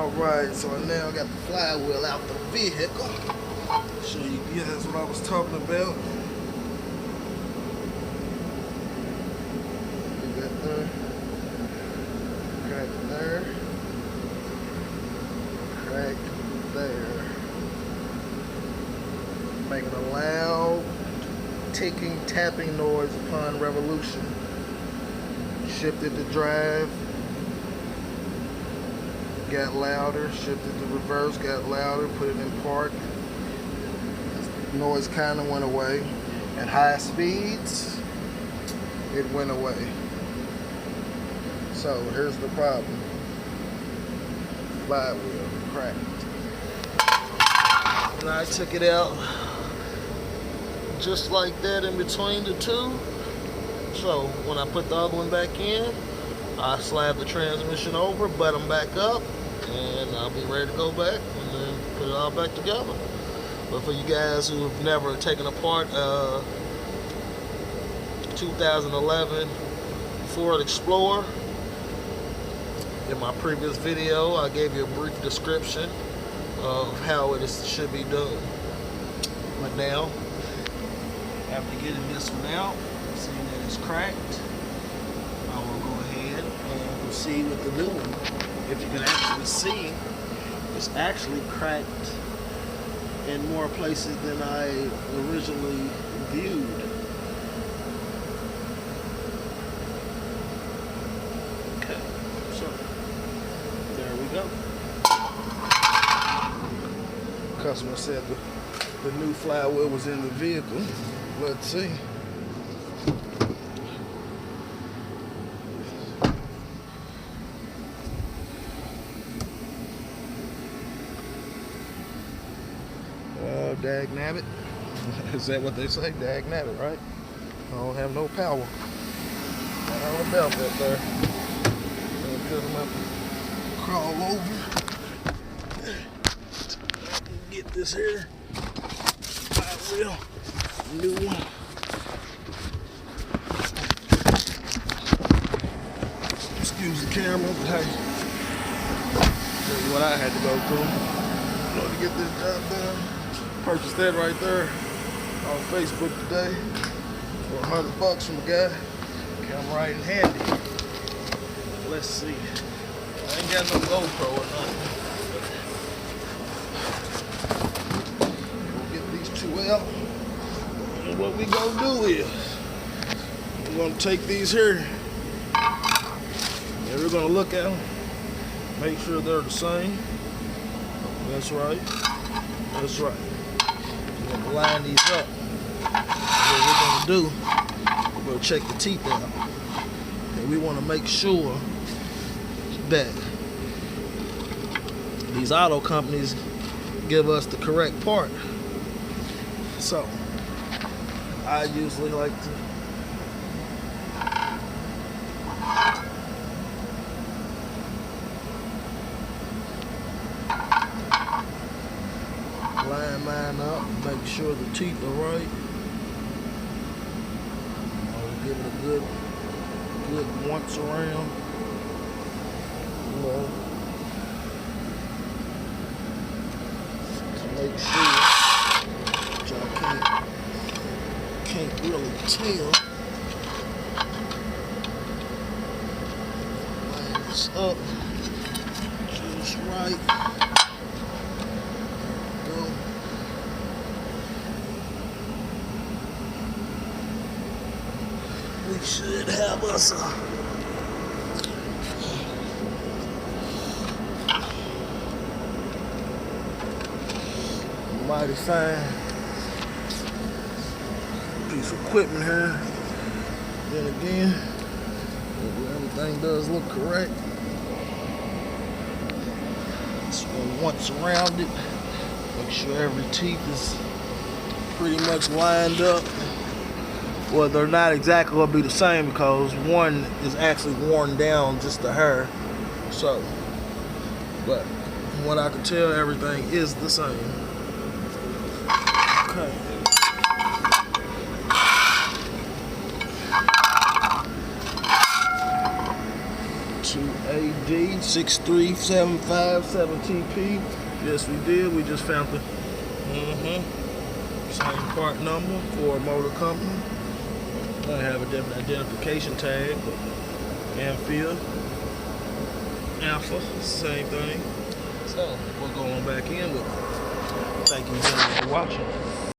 Alright, so now I got the flywheel out the vehicle. Show you guys what I was talking about. Leave that there. Crack there. Crack there. Making a loud ticking, tapping noise upon revolution. Shifted the drive. Got louder, shifted the reverse, got louder, put it in park. The noise kind of went away. At high speeds, it went away. So here's the problem. Flywheel cracked. And I took it out just like that in between the two. So when I put the other one back in, I slab the transmission over, butt them back up, and I'll be ready to go back and then put it all back together. But for you guys who have never taken apart 2011 Ford Explorer, in my previous video I gave you a brief description of how it should be done. But now, after getting this one out, seeing that it's cracked, I will go ahead and proceed with the new one. If you can actually see, it's actually cracked in more places than I originally viewed. Okay, so there we go. Customer said the new flywheel was in the vehicle. Let's see. Dag nabbit. Is that what they say? Dag nabbit, right? I don't have no power. Got all about that there. Gonna cut them up and crawl over. Get this here. Flywheel. New one. Excuse the camera, but hey, tell you what I had to go through in order to get this job done. Purchased that right there on Facebook today for $100 from a guy. Come right in handy. Let's see. I ain't got no GoPro or nothing. We'll get these two out. And what we gonna do is we're gonna take these here and we're gonna look at them, make sure they're the same. That's right. That's right. We're gonna line these up. What we're gonna do, we're gonna check the teeth out. And we wanna make sure that these auto companies give us the correct part. So, I usually like to line mine up, make sure the teeth are right. I'll give it a good once around. You know, to make sure, which I can't really tell. Line this up just right. We should have us a mighty fine piece of equipment here. Then again, everything does look correct. Just once around it, make sure every teeth is pretty much lined up. Well, they're not exactly going to be the same because one is actually worn down just a hair. So, but from what I can tell, everything is the same. Okay. AD63757TP. Yes, we did. We just found the same part number for a motor company. I have a different identification tag, but Ampere, Alpha, same thing. So we'll go on back in with it. Thank you for watching.